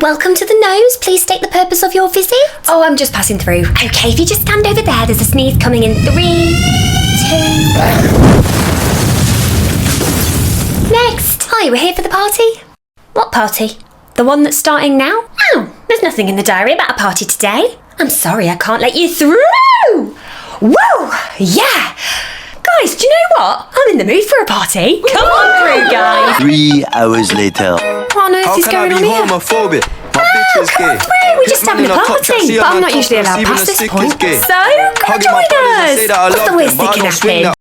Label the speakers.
Speaker 1: Welcome to the nose. Please state the purpose of your visit.
Speaker 2: Oh, I'm just passing through.
Speaker 1: Okay, if you just stand over there, there's a sneeze coming in 3, 2... Next. Hi, we're here for the party. What party? The one that's starting now? Oh, there's nothing in the diary about a party today. I'm sorry, I can't let you through. Whoa, yeah. Guys, do you know what? I'm in the mood for a party. Come on through, guys.
Speaker 3: 3 hours later.
Speaker 1: What on earth is going on here?
Speaker 4: Homophobic? My bitch is
Speaker 1: Come on
Speaker 4: gay.
Speaker 1: through, we're just having a party.
Speaker 2: But I'm not usually allowed past this point.
Speaker 1: So, come join us. What's the worst that can happen?